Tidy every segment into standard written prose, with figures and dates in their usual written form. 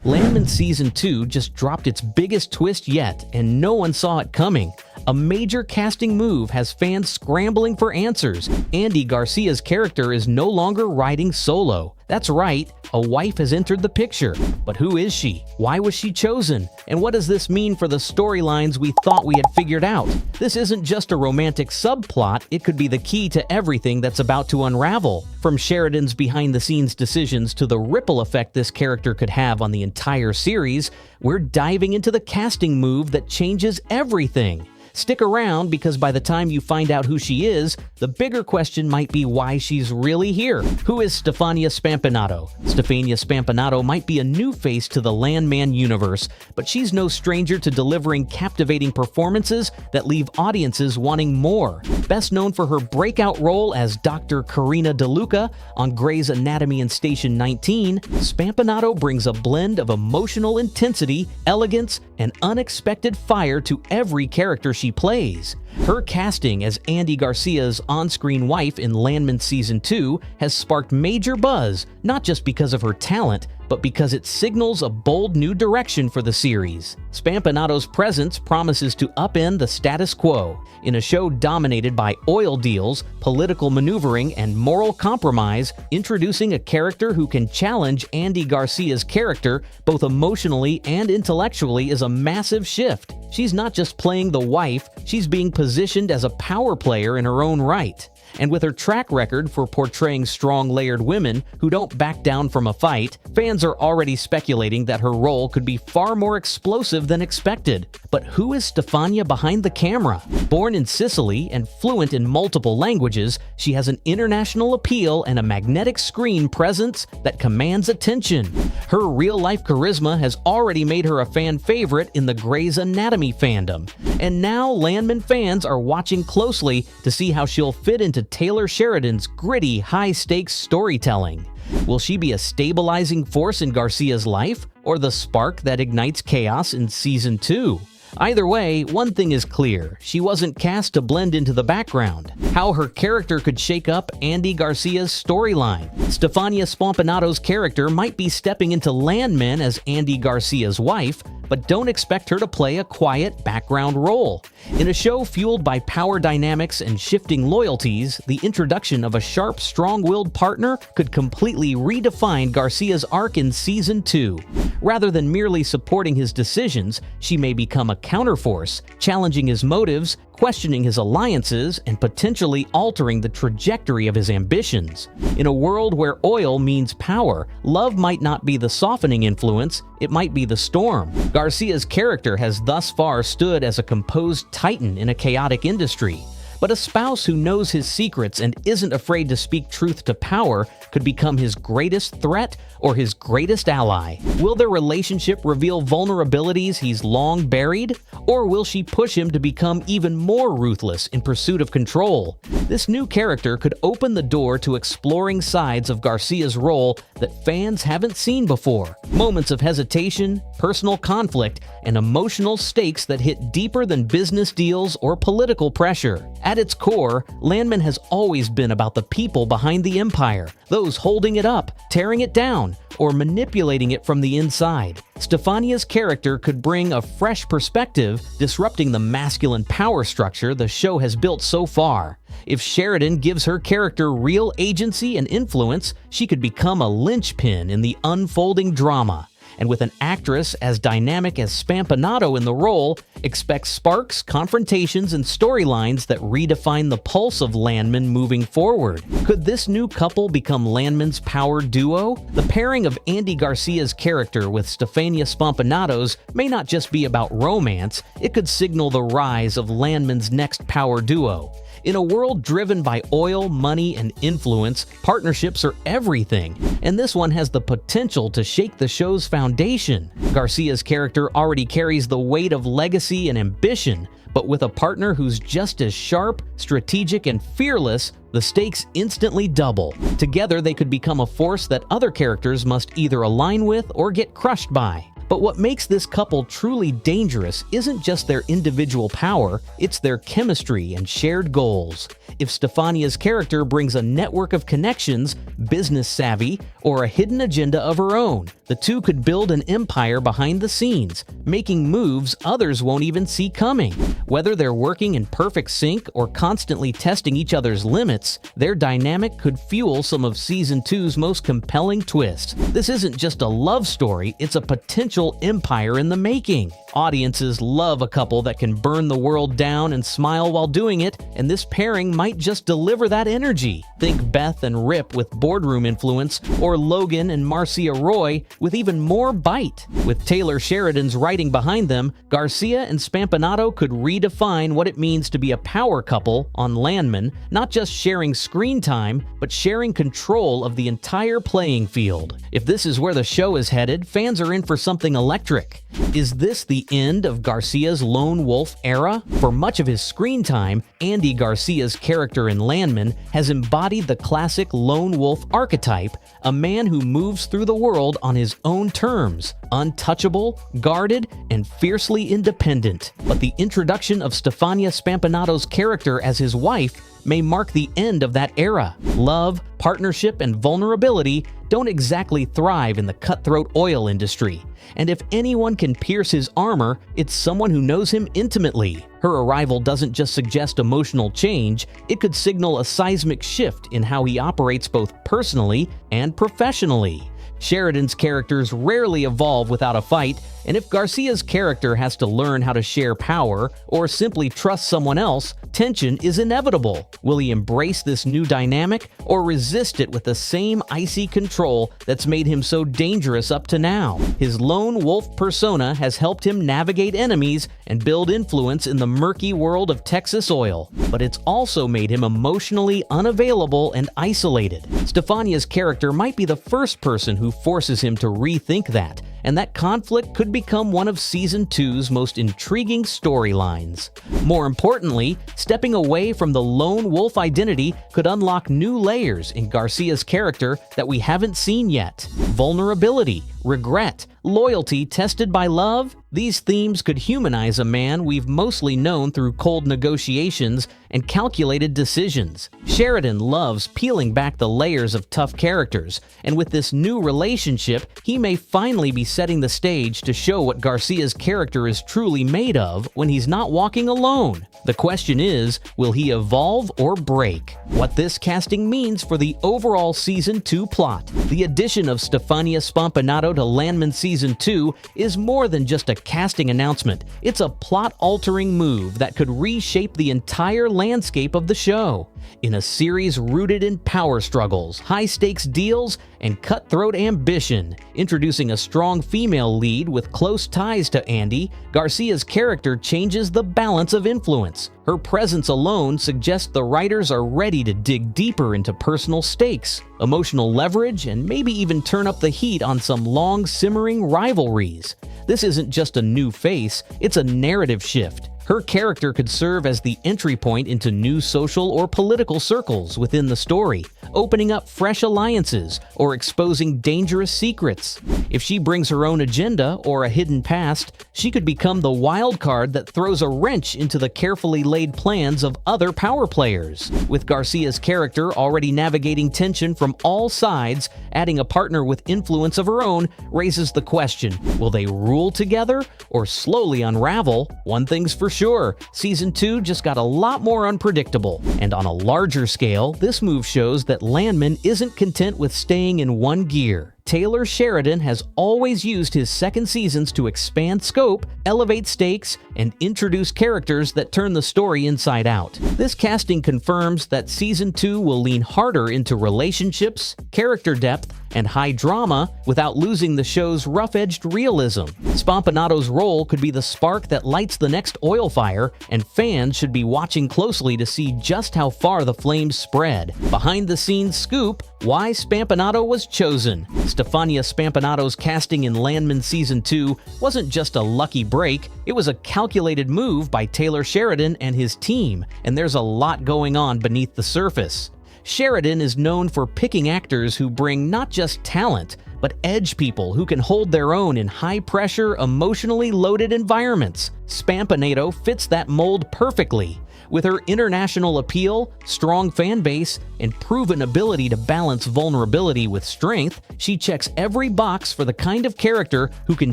Landman Season 2 just dropped its biggest twist yet, and no one saw it coming. A major casting move has fans scrambling for answers. Andy Garcia's character is no longer riding solo. That's right, a wife has entered the picture. But who is she? Why was she chosen? And what does this mean for the storylines we thought we had figured out? This isn't just a romantic subplot, it could be the key to everything that's about to unravel. From Sheridan's behind-the-scenes decisions to the ripple effect this character could have on the entire series, we're diving into the casting move that changes everything. Stick around, because by the time you find out who she is, the bigger question might be why she's really here. Who is Stefania Spampanado? Stefania Spampanado might be a new face to the Landman universe, but she's no stranger to delivering captivating performances that leave audiences wanting more. Best known for her breakout role as Dr. Karina DeLuca on Grey's Anatomy and Station 19, Spampanado brings a blend of emotional intensity, elegance, and unexpected fire to every character she plays. Her casting as Andy Garcia's on-screen wife in Landman Season 2 has sparked major buzz, not just because of her talent, but because it signals a bold new direction for the series. Spampanado's presence promises to upend the status quo. In a show dominated by oil deals, political maneuvering, and moral compromise, introducing a character who can challenge Andy Garcia's character both emotionally and intellectually is a massive shift. She's not just playing the wife, she's being positioned as a power player in her own right. And with her track record for portraying strong, layered women who don't back down from a fight, fans are already speculating that her role could be far more explosive than expected. But who is Stefania behind the camera? Born in Sicily and fluent in multiple languages, she has an international appeal and a magnetic screen presence that commands attention. Her real-life charisma has already made her a fan favorite in the Grey's Anatomy fandom. And now Landman fans are watching closely to see how she'll fit into Taylor Sheridan's gritty, high-stakes storytelling. Will she be a stabilizing force in Garcia's life, or the spark that ignites chaos in Season 2? Either way, one thing is clear: she wasn't cast to blend into the background. How her character could shake up Andy Garcia's storyline. Stefania Spampanado's character might be stepping into Landman as Andy Garcia's wife, but don't expect her to play a quiet background role. In a show fueled by power dynamics and shifting loyalties, the introduction of a sharp, strong-willed partner could completely redefine Garcia's arc in Season 2. Rather than merely supporting his decisions, she may become a counterforce, challenging his motives, questioning his alliances, and potentially altering the trajectory of his ambitions. In a world where oil means power, love might not be the softening influence, it might be the storm. Garcia's character has thus far stood as a composed titan in a chaotic industry. But a spouse who knows his secrets and isn't afraid to speak truth to power could become his greatest threat or his greatest ally. Will their relationship reveal vulnerabilities he's long buried? Or will she push him to become even more ruthless in pursuit of control? This new character could open the door to exploring sides of Garcia's role that fans haven't seen before. Moments of hesitation, personal conflict, and emotional stakes that hit deeper than business deals or political pressure. At its core, Landman has always been about the people behind the empire, those holding it up, tearing it down, or manipulating it from the inside. Stefania's character could bring a fresh perspective, disrupting the masculine power structure the show has built so far. If Sheridan gives her character real agency and influence, she could become a linchpin in the unfolding drama. And with an actress as dynamic as Spampanado in the role, expect sparks, confrontations, and storylines that redefine the pulse of Landman moving forward. Could this new couple become Landman's power duo? The pairing of Andy Garcia's character with Stefania Spampanado's may not just be about romance, it could signal the rise of Landman's next power duo. In a world driven by oil, money, and influence, partnerships are everything, and this one has the potential to shake the show's foundation. Garcia's character already carries the weight of legacy and ambition, but with a partner who's just as sharp, strategic, and fearless, the stakes instantly double. Together, they could become a force that other characters must either align with or get crushed by. But what makes this couple truly dangerous isn't just their individual power, it's their chemistry and shared goals. If Stefania's character brings a network of connections, business savvy, or a hidden agenda of her own, the two could build an empire behind the scenes, making moves others won't even see coming. Whether they're working in perfect sync or constantly testing each other's limits, their dynamic could fuel some of Season 2's most compelling twists. This isn't just a love story, it's a potential empire in the making. Audiences love a couple that can burn the world down and smile while doing it, and this pairing might just deliver that energy. Think Beth and Rip with boardroom influence, or Logan and Marcia Roy with even more bite. With Taylor Sheridan's writing behind them, Garcia and Spampanado could redefine what it means to be a power couple on Landman, not just sharing screen time, but sharing control of the entire playing field. If this is where the show is headed, fans are in for something electric. Is this the end of Garcia's lone wolf era? For much of his screen time, Andy Garcia's character in Landman has embodied the classic lone wolf archetype, a man who moves through the world on his own terms, untouchable, guarded, and fiercely independent. But the introduction of Stefania Spampanado's character as his wife may mark the end of that era. Love, partnership, and vulnerability don't exactly thrive in the cutthroat oil industry. And if anyone can pierce his armor, it's someone who knows him intimately. Her arrival doesn't just suggest emotional change, it could signal a seismic shift in how he operates both personally and professionally. Sheridan's characters rarely evolve without a fight, and if Garcia's character has to learn how to share power or simply trust someone else, tension is inevitable. Will he embrace this new dynamic or resist it with the same icy control that's made him so dangerous up to now? His lone wolf persona has helped him navigate enemies and build influence in the murky world of Texas oil, but it's also made him emotionally unavailable and isolated. Stefania's character might be the first person who forces him to rethink that, and that conflict could become one of Season 2's most intriguing storylines. More importantly, stepping away from the lone wolf identity could unlock new layers in Garcia's character that we haven't seen yet. Vulnerability, regret, loyalty tested by love, these themes could humanize a man we've mostly known through cold negotiations and calculated decisions. Sheridan loves peeling back the layers of tough characters, and with this new relationship, he may finally be setting the stage to show what Garcia's character is truly made of when he's not walking alone. The question is, will he evolve or break? What this casting means for the overall Season 2 plot. The addition of Stefania Spampanado to Landman Season 2 is more than just a casting announcement. It's a plot-altering move that could reshape the entire landscape of the show. In a series rooted in power struggles, high-stakes deals, and cutthroat ambition, introducing a strong female lead with close ties to Andy, Garcia's character changes the balance of influence. Her presence alone suggests the writers are ready to dig deeper into personal stakes, emotional leverage, and maybe even turn up the heat on some long-simmering rivalries. This isn't just a new face, it's a narrative shift. Her character could serve as the entry point into new social or political circles within the story, opening up fresh alliances or exposing dangerous secrets. If she brings her own agenda or a hidden past, she could become the wild card that throws a wrench into the carefully laid plans of other power players. With Garcia's character already navigating tension from all sides, adding a partner with influence of her own raises the question, will they rule together or slowly unravel? One thing's for sure, Season 2 just got a lot more unpredictable. And on a larger scale, this move shows that Landman isn't content with staying in one gear. Taylor Sheridan has always used his second seasons to expand scope, elevate stakes, and introduce characters that turn the story inside out. This casting confirms that Season 2 will lean harder into relationships, character depth, and high drama without losing the show's rough-edged realism. Spampanado's role could be the spark that lights the next oil fire, and fans should be watching closely to see just how far the flames spread. Behind-the-scenes scoop, why Spampanado was chosen. Stefania Spampanado's casting in Landman Season 2 wasn't just a lucky break, it was a calculated move by Taylor Sheridan and his team, and there's a lot going on beneath the surface. Sheridan is known for picking actors who bring not just talent, but edge people who can hold their own in high-pressure, emotionally loaded environments. Spampanado fits that mold perfectly. With her international appeal, strong fan base, and proven ability to balance vulnerability with strength, she checks every box for the kind of character who can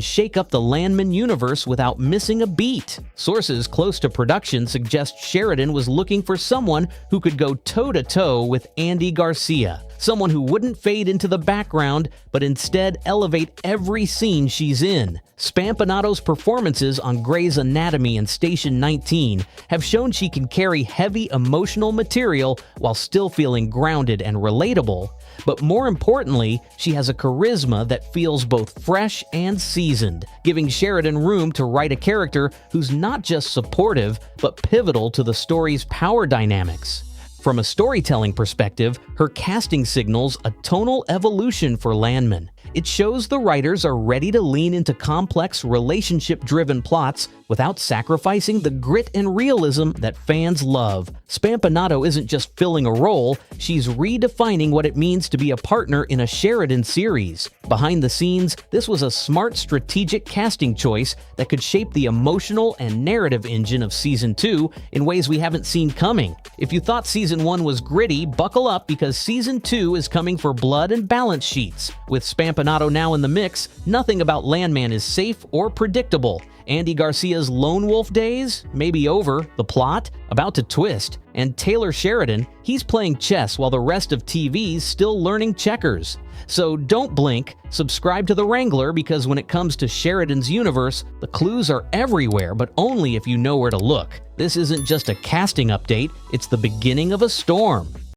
shake up the Landman universe without missing a beat. Sources close to production suggest Sheridan was looking for someone who could go toe-to-toe with Andy Garcia. Someone who wouldn't fade into the background, but instead elevate every scene she's in. Spampanado's performances on Grey's Anatomy and Station 19 have shown she can carry heavy emotional material while still feeling grounded and relatable. But more importantly, she has a charisma that feels both fresh and seasoned, giving Sheridan room to write a character who's not just supportive, but pivotal to the story's power dynamics. From a storytelling perspective, her casting signals a tonal evolution for Landman. It shows the writers are ready to lean into complex, relationship-driven plots without sacrificing the grit and realism that fans love. Spampanado isn't just filling a role, she's redefining what it means to be a partner in a Sheridan series. Behind the scenes, this was a smart, strategic casting choice that could shape the emotional and narrative engine of Season 2 in ways we haven't seen coming. If you thought Season 1 was gritty, buckle up because Season 2 is coming for blood and balance sheets. With Spampanado now in the mix, nothing about Landman is safe or predictable. Andy Garcia's lone wolf days may be over, the plot about to twist, and Taylor Sheridan, he's playing chess while the rest of TV's still learning checkers. So don't blink, subscribe to the Wrangler because when it comes to Sheridan's universe, the clues are everywhere, but only if you know where to look. This isn't just a casting update, it's the beginning of a storm.